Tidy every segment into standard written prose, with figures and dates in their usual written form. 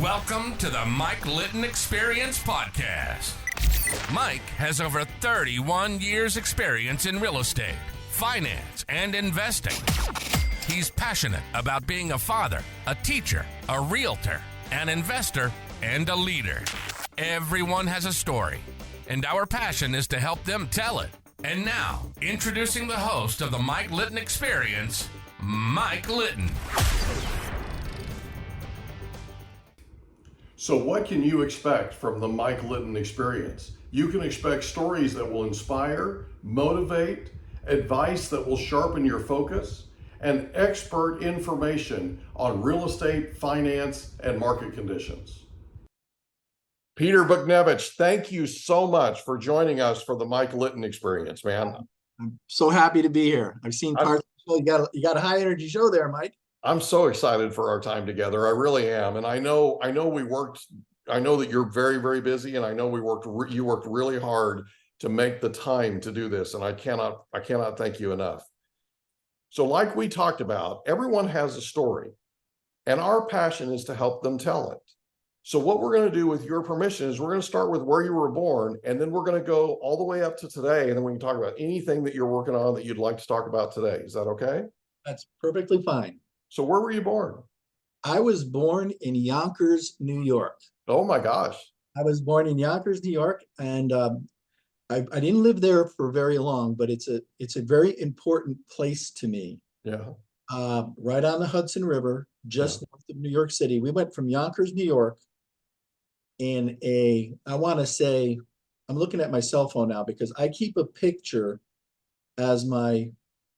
Welcome to the Mike Litton Experience podcast. Mike has over 31 years experience in real estate, finance, and investing. He's passionate about being a father, a teacher, a realtor, an investor, and a leader. Everyone has a story, and our passion is to help them tell it. And now, introducing the host of the Mike Litton Experience, Mike Litton. So what can you expect from the Mike Litton Experience? You can expect stories that will inspire, motivate, advice that will sharpen your focus, and expert information on real estate, finance, and market conditions. Peter Bochnewich, thank you so much for joining us for the Mike Litton Experience, man. I'm so happy to be here. I've seen parts of the show. You got a high energy show there, Mike. I'm so excited for our time together. I really am. And I know that you're very, very busy, and I know you worked really hard to make the time to do this. And I cannot thank you enough. So like we talked about, everyone has a story, and our passion is to help them tell it. So what we're going to do, with your permission, is we're going to start with where you were born, and then we're going to go all the way up to today. And then we can talk about anything that you're working on that you'd like to talk about today. Is that okay? That's perfectly fine. So where were you born? I was born in Yonkers, New York. Oh my gosh. I was born in Yonkers, New York, and I didn't live there for very long, but it's a very important place to me. Yeah. Right on the Hudson River, just north of New York City. We went from Yonkers, New York, I want to say, I'm looking at my cell phone now because I keep a picture as my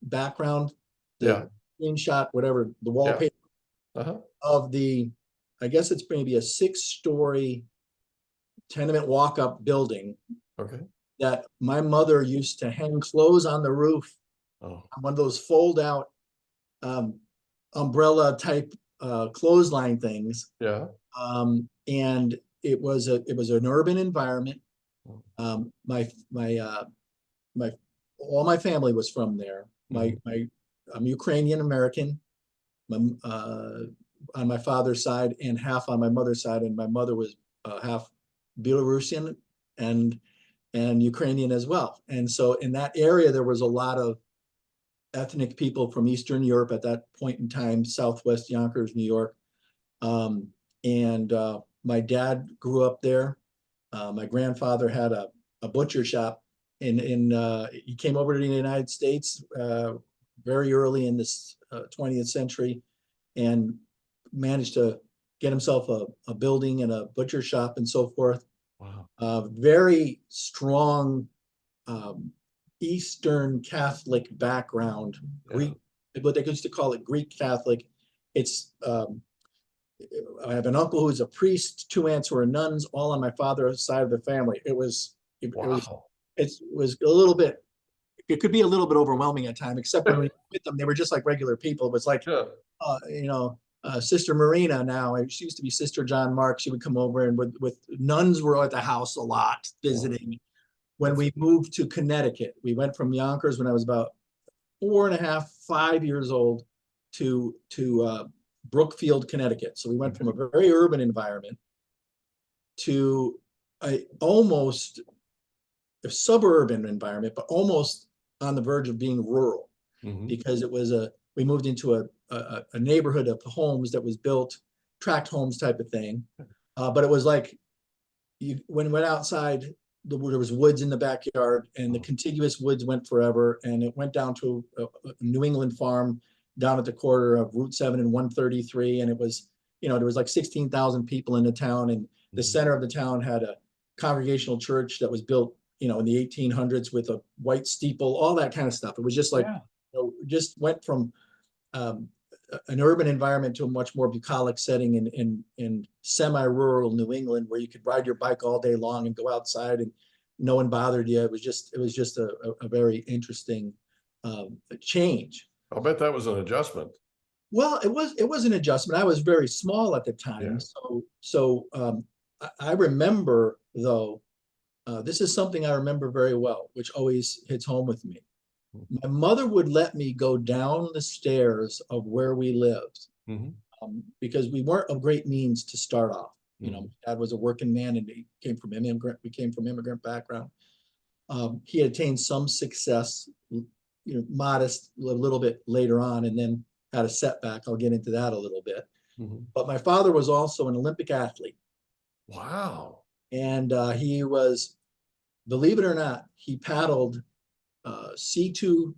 background. Screenshot, whatever, the wallpaper of I guess it's maybe a 6-story tenement walk-up building that my mother used to hang clothes on the roof on one of those fold-out umbrella type clothesline things. Yeah. And it was an urban environment. All my family was from there. I'm Ukrainian American, on my father's side, and half on my mother's side, and my mother was half Belarusian and Ukrainian as well. And so in that area, there was a lot of ethnic people from Eastern Europe at that point in time, Southwest Yonkers, New York. My dad grew up there. My grandfather had a butcher shop, he came over to the United States very early in this 20th century and managed to get himself a building and a butcher shop and so forth. Wow. Very strong Eastern Catholic background, Greek, what they used to call it Greek Catholic. It's I have an uncle who's a priest, 2 aunts who are nuns, all on my father's side of the family. It was a little bit. It could be a little bit overwhelming at times, except when we were with them, they were just like regular people. It was like, Sister Marina now, she used to be Sister John Mark. She would come over, and with nuns were at the house a lot visiting. When we moved to Connecticut, we went from Yonkers when I was about 4.5, 5 years old to Brookfield, Connecticut. So we went from a very urban environment to almost a suburban environment, but almost on the verge of being rural, because we moved into a neighborhood of homes that was built, tract homes type of thing. But it was like, when you went outside, there was woods in the backyard, and the contiguous woods went forever. And it went down to a New England farm down at the corner of Route 7 and 133. And it was, there was like 16,000 people in the town. And the center of the town had a congregational church that was built in the 1800s with a white steeple, all that kind of stuff. It was just like, just went from an urban environment to a much more bucolic setting in semi-rural New England, where you could ride your bike all day long and go outside and no one bothered you. It was just a very interesting change. I'll bet that was an adjustment. Well, it was an adjustment. I was very small at the time. So I remember, though, this is something I remember very well, which always hits home with me. My mother would let me go down the stairs of where we lived. because we weren't of great means to start off. You know, my dad was a working man, and we came from immigrant background. He had attained some success, you know, modest a little bit later on, and then had a setback. I'll get into that a little bit. But my father was also an Olympic athlete. Wow. And he was, believe it or not, he paddled C2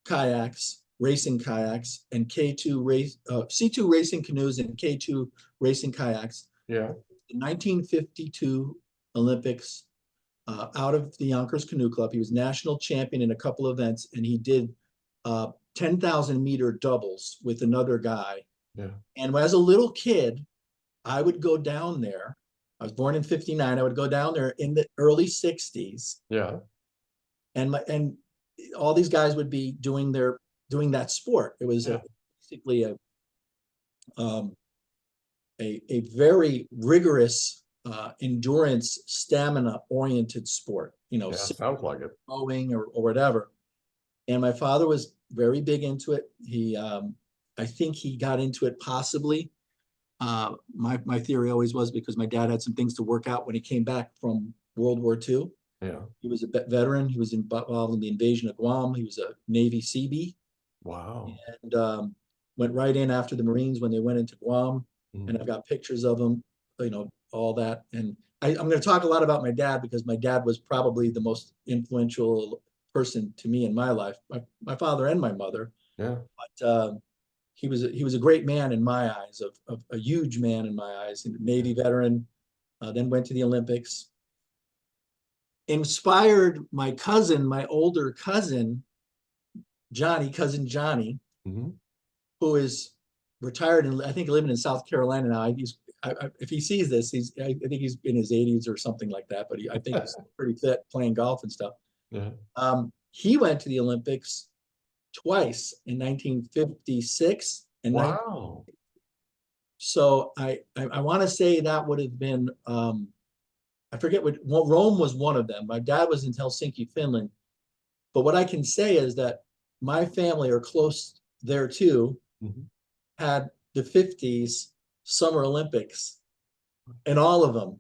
kayaks, racing kayaks, and C2 racing canoes and K2 racing kayaks. Yeah. The 1952 Olympics, out of the Yonkers Canoe Club. He was national champion in a couple of events, and he did 10,000 meter doubles with another guy. Yeah. And as a little kid, I would go down there. I was born in 59. I would go down there in the early 60s. Yeah. And all these guys would be doing that sport. It was basically a very rigorous endurance, stamina oriented sport, you know, sounds like it. rowing or whatever. And my father was very big into it. I think he got into it possibly. My theory always was because my dad had some things to work out when he came back from World War II. Yeah. He was a veteran. He was involved in the invasion of Guam. He was a Navy Seabee. Wow. And went right in after the Marines when they went into Guam. And I've got pictures of him, you know, all that. And I'm going to talk a lot about my dad because my dad was probably the most influential person to me in my life, my father and my mother. Yeah. But he was a great man in my eyes, a huge man in my eyes, and a Navy veteran, then went to the Olympics. Inspired my cousin, my older cousin, cousin Johnny, who is retired and I think living in South Carolina now. If he sees this, I think he's in his 80s or something like that, but I think he's pretty fit playing golf and stuff. Yeah. He went to the Olympics twice in 1956 and wow. So I want to say that would have been I forget Rome was one of them. My dad was in Helsinki, Finland, but what I can say is that my family are close there too. Had the 50s Summer Olympics, and all of them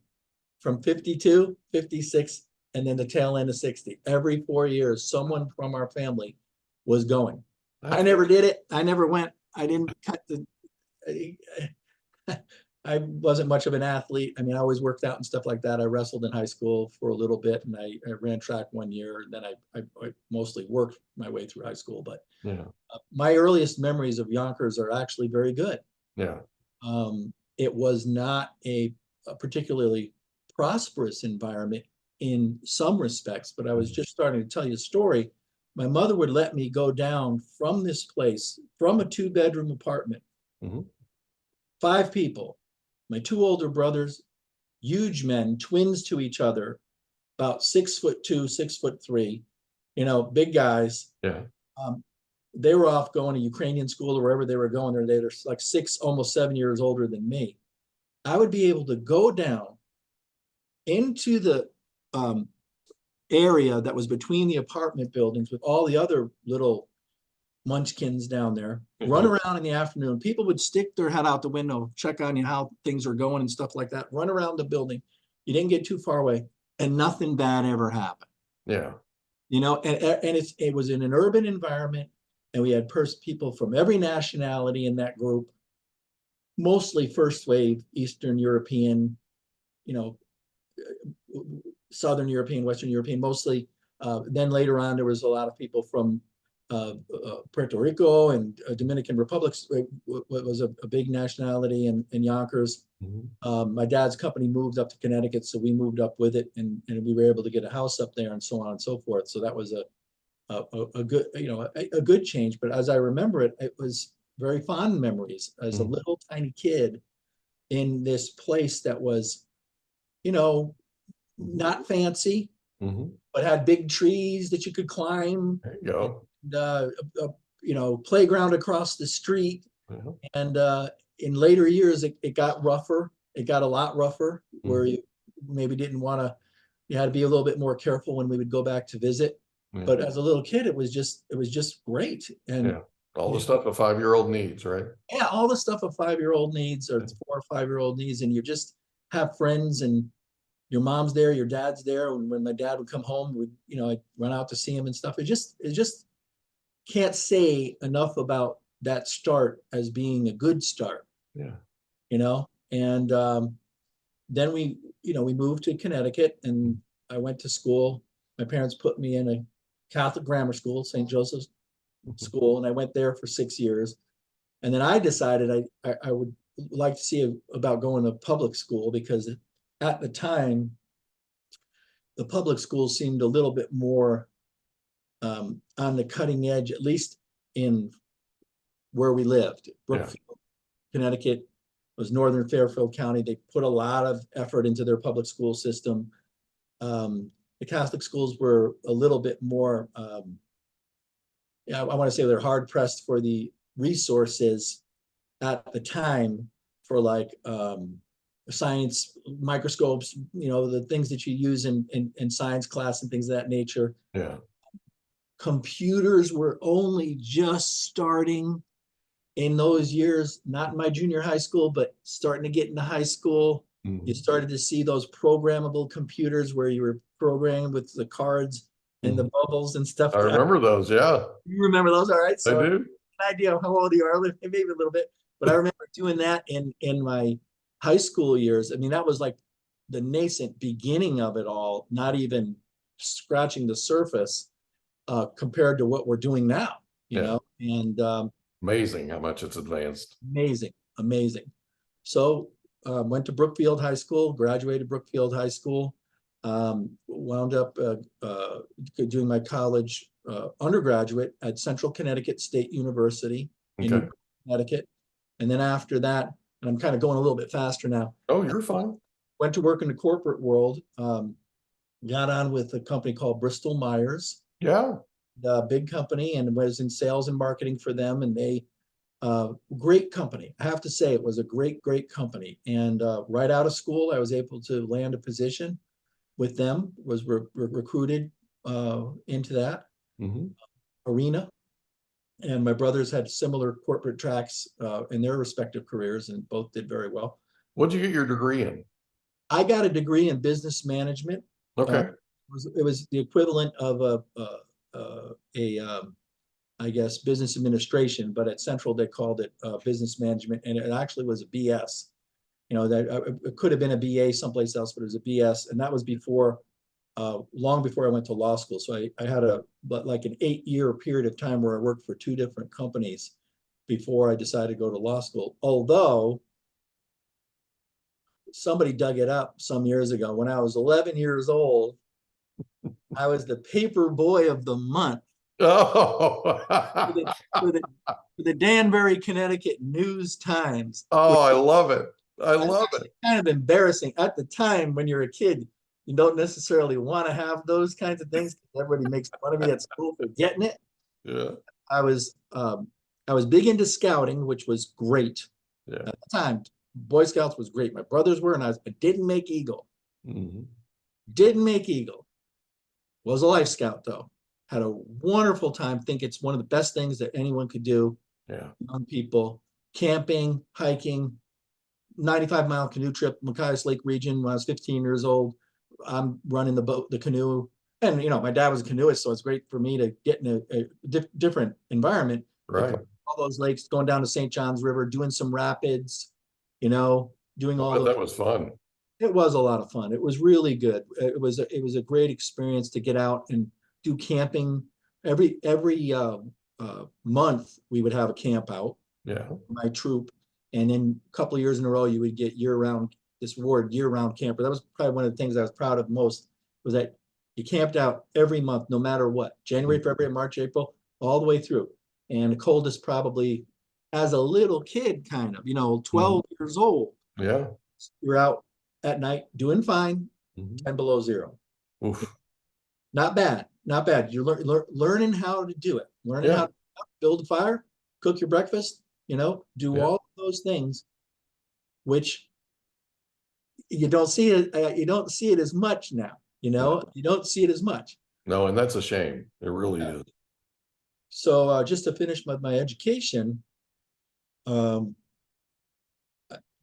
from 52, 56, and then the tail end of 60. Every 4 years, someone from our family was going. I never did it. I never went. I didn't cut I wasn't much of an athlete. I mean, I always worked out and stuff like that. I wrestled in high school for a little bit, and I ran track 1 year. And then I mostly worked my way through high school. But my earliest memories of Yonkers are actually very good. Yeah. It was not a particularly prosperous environment in some respects, but I was just starting to tell you a story. My mother would let me go down from this place, from a 2-bedroom apartment, 5 people, my 2 older brothers, huge men, twins to each other, about 6'2", 6'3", you know, big guys. Yeah. They were off going to Ukrainian school or wherever they were going. They were like 6, almost 7 years older than me. I would be able to go down into the area that was between the apartment buildings with all the other little munchkins down there, run around in the afternoon. People would stick their head out the window, check on you, how things are going and stuff like that, run around the building. You didn't get too far away and nothing bad ever happened. Yeah. You know, and it was in an urban environment, and we had people from every nationality in that group, mostly first wave Eastern European, you know, Southern European, Western European, mostly. Then later on, there was a lot of people from Puerto Rico and Dominican Republic was a big nationality in Yonkers. My dad's company moved up to Connecticut, so we moved up with it, and we were able to get a house up there and so on and so forth. So that was a good, you know, a good change. But as I remember it, it was very fond memories as a little tiny kid in this place that was, you know, not fancy, but had big trees that you could climb. There you go. You know, playground across the street. And in later years, it got rougher. It got a lot rougher, where you maybe didn't want to. You had to be a little bit more careful when we would go back to visit. But as a little kid, it was just great. And All the stuff a 5-year-old needs, right? Yeah, all the stuff a 5-year-old needs or 4 or 5-year-old needs, and you just have friends and your mom's there, your dad's there. And when my dad would come home, I'd run out to see him and stuff. It just can't say enough about that start as being a good start. Yeah. And then we moved to Connecticut, and I went to school. My parents put me in a Catholic grammar school, St. Joseph's School, and I went there for 6 years. And then I decided I would like to see about going to public school, because at the time, the public schools seemed a little bit more on the cutting edge, at least in where we lived. Brookfield, Connecticut was northern Fairfield County. They put a lot of effort into their public school system. The Catholic schools were a little bit more, I want to say they're hard pressed for the resources at the time for like science microscopes, the things that you use in science class and things of that nature. Yeah. Computers were only just starting in those years, not in my junior high school, but starting to get into high school. Mhm. You started to see those programmable computers where you were programming with the cards and the bubbles and stuff. I remember those. Yeah. You remember those? All right. So I do. an idea of how old you are, maybe a little bit, but I remember doing that in my high school years. I mean, that was like the nascent beginning of it all, not even scratching the surface compared to what we're doing now, and amazing how much it's advanced. Amazing. So went to Brookfield High School, graduated Brookfield High School, wound up doing my college undergraduate at Central Connecticut State University in Connecticut. And then after that, and I'm kind of going a little bit faster now. Oh, you're fine. Went to work in the corporate world, got on with a company called Bristol Myers. Yeah. The big company, and was in sales and marketing for them. And they, great company. I have to say, it was a great company. And right out of school, I was able to land a position with them, was recruited into that arena. And my brothers had similar corporate tracks in their respective careers, and both did very well. What'd you get your degree in? I got a degree in business management. Okay. It was the equivalent of I guess, business administration, but at Central they called it business management, and it actually was a BS. That it could have been a BA someplace else, but it was a BS, and that was before, long before I went to law school. So I had like an 8-year period of time where I worked for 2 different companies before I decided to go to law school. Although somebody dug it up some years ago. When I was 11 years old, I was the paper boy of the month. Oh. for the Danbury, Connecticut News Times. Oh, I love it. I love it. Kind of embarrassing at the time. When you're a kid, you don't necessarily want to have those kinds of things. Everybody makes fun of me at school for getting it. Yeah. I was big into scouting, which was great. Yeah. At the time, Boy Scouts was great. My brothers were, and I didn't make Eagle. Didn't make Eagle. Was a Life Scout though. Had a wonderful time. Think it's one of the best things that anyone could do. Yeah. Young people, camping, hiking, 95-mile canoe trip, Machias Lake region. When I was 15 years old, I'm running the canoe. And, my dad was a canoeist, so it's great for me to get in a different environment. Right. All those lakes, going down to St. John's River, doing some rapids, doing all that was fun. It was a lot of fun. It was really good. It was a great experience to get out and do camping. Every month we would have a camp out. Yeah. My troop, and then a couple of years in a row you would get year-round camper. That was probably one of the things I was proud of most, was that you camped out every month, no matter what. January, February, March, April, all the way through. And the coldest probably as a little kid, kind of, 12 years old. Yeah. You're out at night doing fine, 10 below zero. Oof. Not bad. You're learning how to do it. Learning how to build a fire, cook your breakfast, do all of those things, which you don't see it. You don't see it as much now. You don't see it as much. No, and that's a shame. It really is. So just to finish my education, got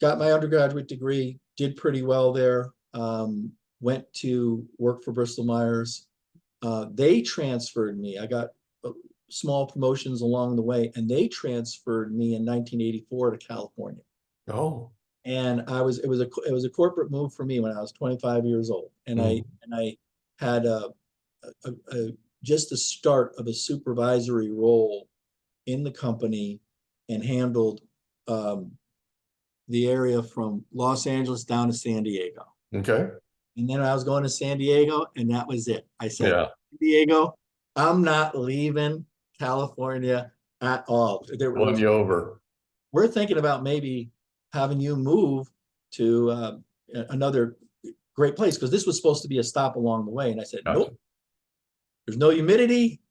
my undergraduate degree, did pretty well there. Went to work for Bristol Myers. They transferred me. I got small promotions along the way, and they transferred me in 1984 to California. Oh, And it was a corporate move for me when I was 25 years old, and I had just the start of a supervisory role in the company, and handled the area from Los Angeles down to San Diego. okay. And then I was going to San Diego, and that was it. I said, Yeah. San Diego, I'm not leaving California at all. Won you over. We're thinking about maybe having you move to another great place, because this was supposed to be a stop along the way. And I said, Gotcha. nope, there's no humidity,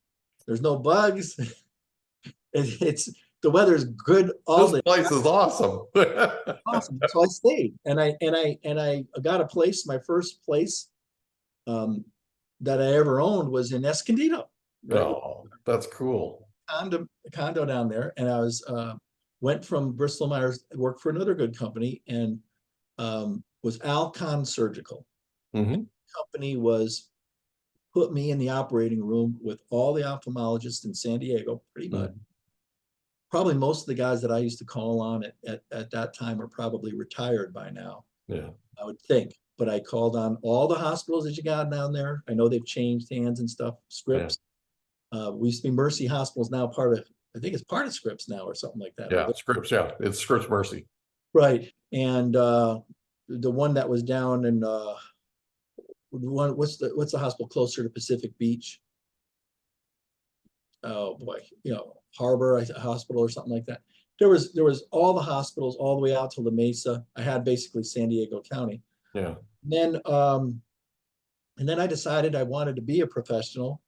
there's no bugs. It's the weather's good all This day. place is awesome. Awesome. So I stayed, and I got a place. My first place that I ever owned was in Escondido. Right? Oh, that's cool. Condo down there, and I was went from Bristol Myers, worked for another good company, and was Alcon Surgical. Mm-hmm. Company put me in the operating room with all the ophthalmologists in San Diego, pretty much. Mm-hmm. Probably most of the guys that I used to call on at that time are probably retired by now. Yeah. I would think. But I called on all the hospitals that you got down there. I know they've changed hands and stuff. Scripps. Yeah. We used to be Mercy Hospital's now I think it's part of Scripps now or something like that. Yeah, Scripps. Yeah, it's Scripps Mercy. Right. And the one that was down in what's the hospital closer to Pacific Beach? Oh boy, Harbor Hospital or something like that. There was all the hospitals all the way out to La Mesa. I had basically San Diego County. Yeah. And then I decided I wanted to be a professional.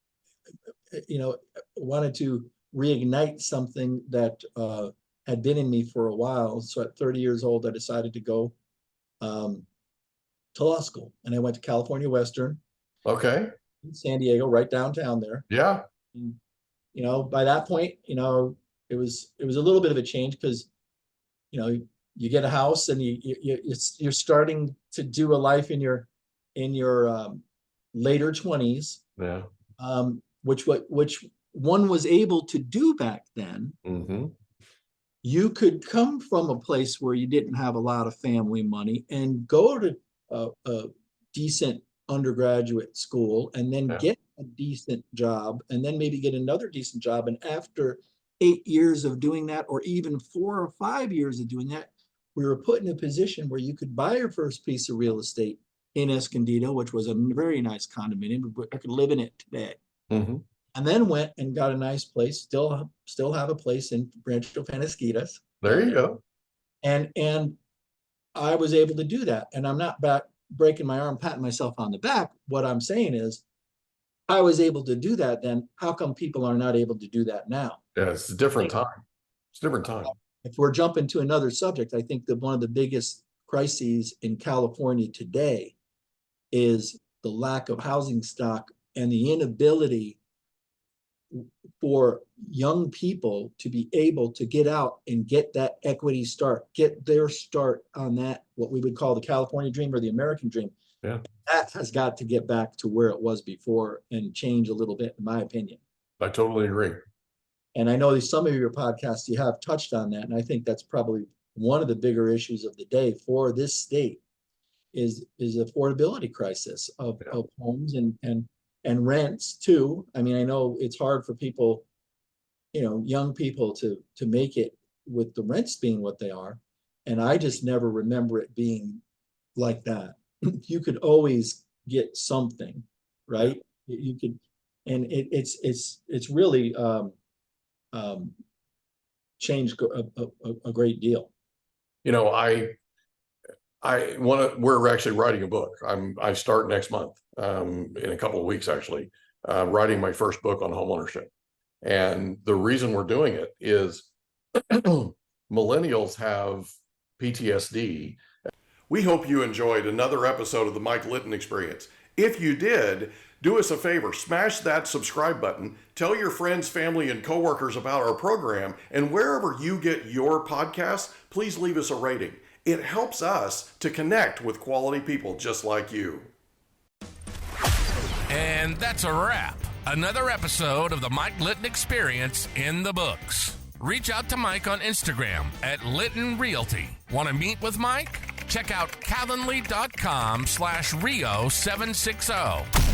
Wanted to reignite something that had been in me for a while. So at 30 years old, I decided to go to law school, and I went to California Western. Okay. In San Diego, right downtown there. Yeah. And, by that point, it was a little bit of a change, because, you get a house, and you're starting to do a life in your later 20s. Yeah. Which one was able to do back then. Mm-hmm. You could come from a place where you didn't have a lot of family money and go to a decent undergraduate school, and then get a decent job, and then maybe get another decent job. And after 8 years of doing that, or even 4 or 5 years of doing that, we were put in a position where you could buy your first piece of real estate in Escondido, which was a very nice condominium. I could live in it today. Mm-hmm. And then went and got a nice place, still have a place in Rancho Penasquitas. There you go. And I was able to do that. And I'm not breaking my arm, patting myself on the back. What I'm saying is, I was able to do that then. How come people are not able to do that now? Yeah, it's a different time. It's a different time. If we're jumping to another subject, I think that one of the biggest crises in California today is the lack of housing stock and the inability for young people to be able to get out and get that equity start, get their start on that, what we would call the California dream or the American dream. Yeah. That has got to get back to where it was before, and change a little bit, in my opinion. I totally agree. And I know some of your podcasts, you have touched on that. And I think that's probably one of the bigger issues of the day for this state is affordability crisis of homes and rents too. I mean, I know it's hard for people, young people to make it with the rents being what they are. And I just never remember it being like that. You could always get something, right? You could, and it's really changed a great deal. We're actually writing a book. I start next month, in a couple of weeks, actually, writing my first book on homeownership. And the reason we're doing it is millennials have PTSD. We hope you enjoyed another episode of the Mike Litton Experience. If you did, do us a favor, smash that subscribe button, tell your friends, family, and coworkers about our program, and wherever you get your podcasts, please leave us a rating. It helps us to connect with quality people just like you. And that's a wrap. Another episode of the Mike Litton Experience in the books. Reach out to Mike on Instagram at Litton Realty. Want to meet with Mike? Check out calendly.com/Rio760.